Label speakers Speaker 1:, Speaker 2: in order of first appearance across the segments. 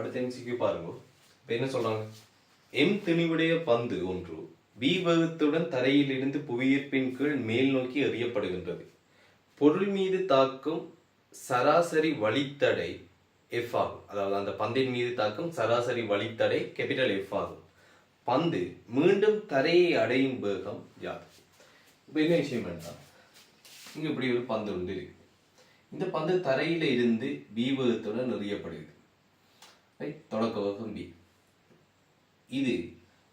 Speaker 1: அடுத்த எம்சிக்கு பாருங்க. இப்போ என்ன சொல்றாங்க? எம் திணிவுடைய பந்து ஒன்று பி வேகத்துடன் தரையிலிருந்து புவியீர்ப்பின் கீழ் மேல் நோக்கி எறியப்படுகின்றது. பொருள் மீது தாக்கும் சராசரி வழித்தடை எஃப் ஆகும். அதாவது அந்த பந்தின் மீது தாக்கும் சராசரி வழித்தடை கேபிட்டல் எஃப் ஆகும். பந்து மீண்டும் தரையை அடையும் வேகம் யாது? இப்போ என்ன விஷயம் வேண்டாம், இங்க இப்படி ஒரு பந்து ஒன்று இருக்கு. இந்த பந்து தரையில இருந்து பி வேகத்துடன் எறியப்படுகிறது. தொடக்க வேகம் பி. இது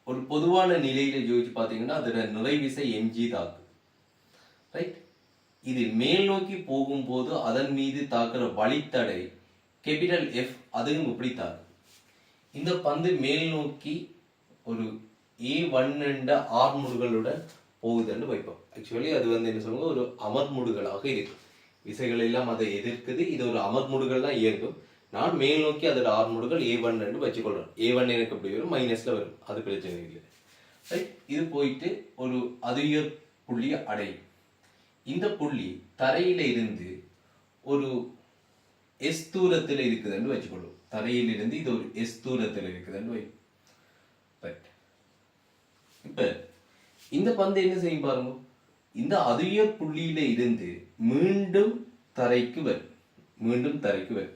Speaker 1: ஒரு பொதுவான நிலையில யோசிச்சு பார்த்தீங்கன்னா அதோட நிறைவிசை எம்ஜி தாக்கு. ரைட், இது மேல் நோக்கி போகும்போது அதன் மீது தாக்குற வழித்தடை கேபிட்டல் எஃப், அதுவும் இப்படி தாக்கு. இந்த பந்து மேல் நோக்கி ஒரு A1 என்ற ஆர்முடுகளுடன் போகுதுன்னு வைப்போம். ஆக்சுவலி அது என்ன சொல்லுங்க, ஒரு அமர்முடுகளாக இருக்கு. விசைகள் எல்லாம் அதை எதிர்க்குது. இது ஒரு அமர்முடுகள் தான் இயங்கும். நான் மேல் நோக்கி அதோட ஆர்முடுகள் A1 என்று வச்சுக்கொள்றேன். A1 எனக்கு எப்படி வரும், மைனஸ்ல வரும், அது பிரச்சனை இல்லை. ரைட், இது போயிட்டு ஒரு அதிக புள்ளியை அடையும். இந்த புள்ளி தரையில இருந்து ஒரு எஸ் தூரத்தில் இருக்குதுன்னு வச்சுக்கொள்ளும். தரையிலிருந்து இது ஒரு எஸ் தூரத்தில் இருக்குதுன்னு வை. இப்ப இந்த பந்து என்ன செய்யும் பாருங்க, இந்த அதிக புள்ளியில இருந்து மீண்டும் தரைக்கு வரும். மீண்டும் தரைக்கு வரும்.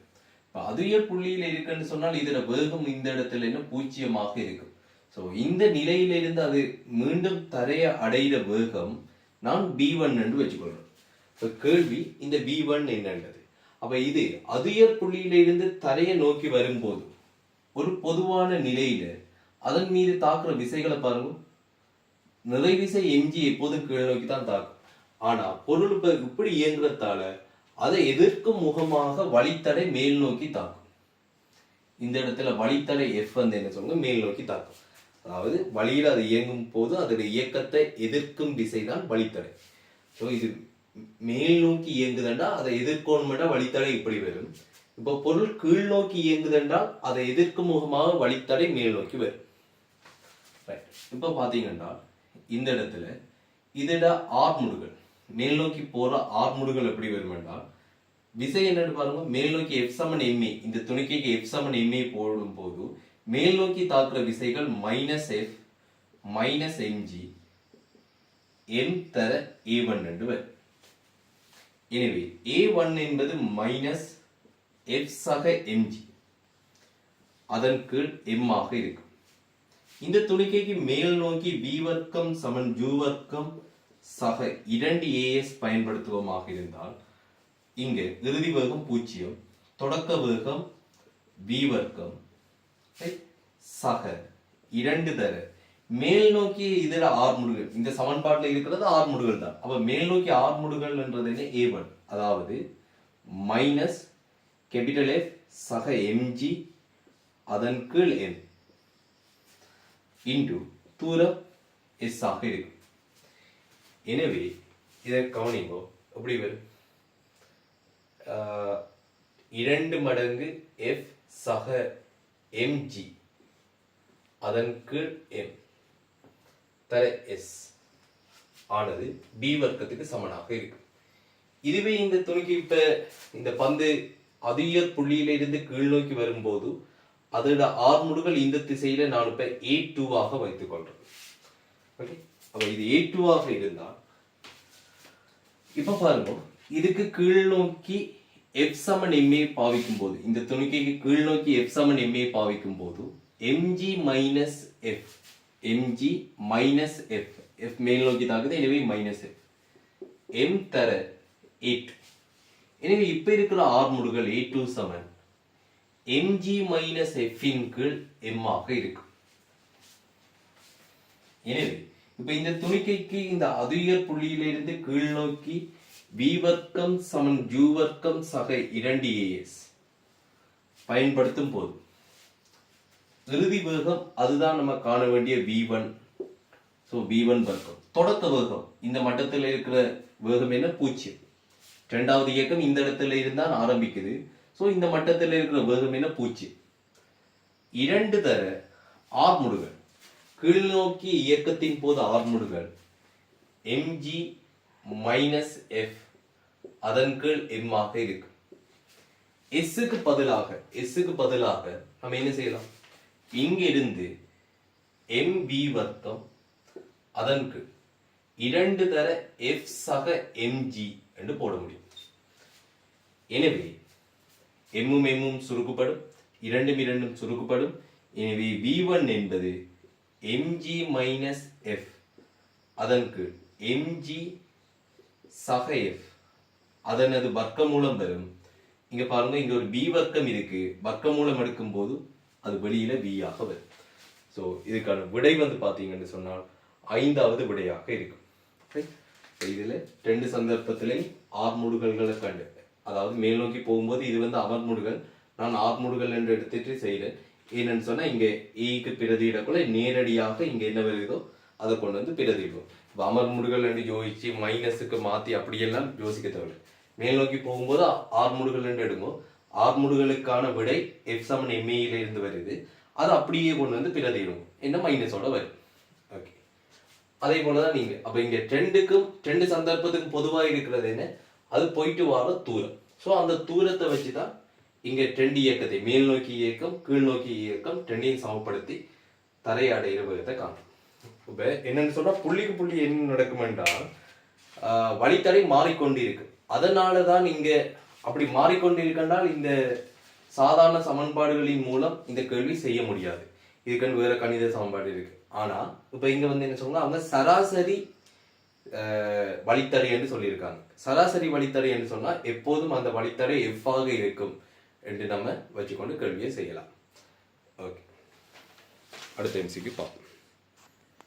Speaker 1: அதிக புள்ளியில இருக்குன்னு சொன்னால் இதோட வேகம் இந்த இடத்துல என்ன பூஜ்ஜியமாக இருக்கும். சோ இந்த நிலையில இருந்து அது மீண்டும் தரைய அடைகிற வேகம் நான் B1 என்று வச்சுக்கொள்றேன். இப்ப கேள்வி, இந்த B1 என்னன்றது. அப்ப இது அதிக புள்ளியில இருந்து தரையை நோக்கி வரும்போது ஒரு பொதுவான நிலையில அதன் மீது தாக்குற விசைகளை பாருங்க. நிறைவிசை எம்ஜி எப்போதும் கீழ் நோக்கி தான் தாக்கும். ஆனா பொருள் இப்படி இயங்குறதால அதை எதிர்க்கும் முகமாக வழித்தடை மேல் நோக்கி தாக்கும். இந்த இடத்துல வழித்தடை எஃப் என்ன சொல்லுங்க, மேல் நோக்கி தாக்கும். அதாவது வழியில் அது இயங்கும் போது அதோட இயக்கத்தை எதிர்க்கும் திசை தான் வழித்தடை. ஸோ இது மேல் நோக்கி இயங்குதுண்டா அதை எதிர்க்கணும்னா வழித்தடை இப்படி வரும். இப்போ பொருள் கீழ் நோக்கி இயங்குதுண்டா அதை எதிர்க்கும் முகமாக வழித்தடை மேல் நோக்கி வரும். இப்போ பாத்தீங்கன்னா இந்த இடத்துல இதோட ஆர்முடுகள் மேல் நோக்கி போற ஆர்முடுகள் எப்படி வரும் என்றால் விசை என்னன்னு பாருங்க. மேல் நோக்கி எஃப் சமன் எம்ஏ, இந்த துணிக்கைக்கு எஃப் சமன் எம்ஏ போடும் போது மேல் நோக்கி தாக்குற விசைகள் minus F minus MG M தர A1 என்று வரும். எனவே A1 என்பது மைனஸ் எஃப் சக எம்ஜி அதன் கீழ் எம் ஆக இருக்கும். இந்த துணிக்கைக்கு மேல் நோக்கி V வர்க்கம் சமன் U வர்க்கம் சக 2 AS பயன்படுத்துவோமாக இருந்தால் இங்க இறுதி வேகம் 0, தொடக்க வேகம் V வர்க்கம் சக 2 தர மேல் நோக்கி இதர ஆர்முடுகள். இந்த சமன்பாட்டில் இருக்கிறது ஆர்முடுகள் தான். அப்ப மேல் நோக்கி ஆர்முடுகள் என்றது என்ன, A1, அதாவது மைனஸ் கேபிட்டல் F சக mg அதன் கீழ் n இன்டு தூரம் S ஆக இருக்கும். எனவே இதை கவனிங்கோ, எப்படி வரும், 2 மடங்கு F சக mg அதன் கீழ் m தர S ஆனது B வர்க்கத்துக்கு சமனாக இருக்கு. இதுவே இந்த துணிக்கு இப்ப இந்த பந்து அதிக புள்ளியில இருந்து கீழ் நோக்கி வரும்போது அதோட ஆர்முடுகள் இந்த திசையில நான் இப்ப A2 ஆக வைத்துக் கொள்றேன். ஓகே, அப்ப இது A2 ஆக இருந்தால் இப்ப பாருங்க, இதுக்கு கீழ் நோக்கி F சமன் MA பாவிக்கும் போது, இந்த துணிக்கைக்கு கீழ் நோக்கி F சமன் MA பாவிக்கும் போது mg minus F mg minus F F மேல் நோக்கி தாக்குது, எனவே மைனஸ் F m தர A2. எனவே இப்ப இருக்கிற ஆர்முடுகள் A2 சமன் mg மைனஸ் F இன் கீழ் m ஆக இருக்கும். எனவே இப்ப இந்த துணிக்கைக்கு இந்த அதிக புள்ளியிலிருந்து கீழ் நோக்கி V வர்க்கம் சமன் U வர்க்கம் சக 2 AS பயன்படுத்தும் போது இறுதி வேகம் அதுதான் நம்ம காண வேண்டிய V1. சோ V1 வர்க்கம். தொடக்க வேகம் இந்த மட்டத்தில் இருக்கிற வேகம் என்ன, 0. இரண்டாவது இயக்கம் இந்த இடத்துல இருந்தால் ஆரம்பிக்குது. சோ இந்த மட்டத்தில் இருக்கிற வேகம் என்ன, 0. 2 தர ஆர்முடுகள் கீழ் நோக்கி இயக்கத்தின் போது ஆர்முடுகள் mg மைனஸ் F அதன் கீழ் m ஆக இருக்கு. எஸ்ஸுக்கு பதிலாக நம்ம என்ன செய்யலாம், இங்க இருந்து mv வர்க்கம் அதற்கு 2 தர f சக mg என்று போட முடியும். எனவே m சுருக்குப்படும், 2 சுருக்குப்படும். எனவே v1 என்பது mg மைனஸ் f அதற்கு mg சக f அதனது வர்க்கமூலம் வரும். இங்க பாருங்க, இங்க ஒரு b வர்க்கம் இருக்கு, வர்க்கமூலம் எடுக்கும் போது அது வெளியில v ஆக வரும். ஸோ இதுக்கான விடை வந்து பாத்தீங்கன்னு சொன்னால் 5வது விடையாக இருக்கும். இதுல 2 சந்தர்ப்பத்திலையும் ஆர்முடுகல்களை கண்டு, அதாவது மேல் நோக்கி போகும்போது இது வந்து அமர்முடுகள், நான் ஆர்முடுகள் என்று எடுத்துட்டு செய்கிறேன். ஏன்னு சொன்னா இங்க ஈக்கு பிரதியிடக்குள்ள நேரடியாக இங்க என்ன வருதோ அதை கொண்டு வந்து பிரதிடுவோம். இப்போ அமர்முடுகள் என்று யோசிச்சு மைனஸுக்கு மாத்தி அப்படியெல்லாம் யோசிக்க தேவையில்லை. மேல் நோக்கி போகும்போது ஆர்முடுகள் என்று எடுங்கோ, ஆர்முடுகளுக்கான விடை எஃப் சமன் எம்ஏல இருந்து வருது, அதை அப்படியே கொண்டு வந்து பிரதிடுவோம், என்ன மைனஸோட வரும். ஓகே, அதே போலதான் நீங்க அப்ப இங்க 2 சந்தர்ப்பத்துக்கும் பொதுவா இருக்கிறது என்ன, அது போயிட்டு வர தூரம். ஸோ அந்த தூரத்தை வச்சுதான் இங்க 2 இயக்கத்தை, மேல் நோக்கி இயக்கம் கீழ் நோக்கி இயக்கம் 2ஐயும் சமப்படுத்தி தரை அடைகிற வேகத்தை காணும். இப்ப என்னன்னு சொன்னா புள்ளிக்கு புள்ளி என்ன நடக்கும் என்றால் வழித்தடை மாறிக்கொண்டு இருக்கு. அதனாலதான் இங்க அப்படி மாறிக்கொண்டிருக்கின்றால் இந்த சாதாரண சமன்பாடுகளின் மூலம் இந்த கேள்வி செய்ய முடியாது. இதுக்குன்னு வேற கணித சமன்பாடு இருக்கு. ஆனா இப்ப இங்க வந்து என்ன சொல்லுங்க, அவங்க சராசரி வழித்தடை என்று சொல்லியிருக்காங்க. சராசரி வழித்தடை என்று சொன்னா எப்போதும் அந்த வழித்தடை எஃப் ஆக இருக்கும் என்று நம்ம வச்சுக்கொண்டு கேள்வியை செய்யலாம். ஓகே, அடுத்த எம்சிக்கு பார்ப்போம்.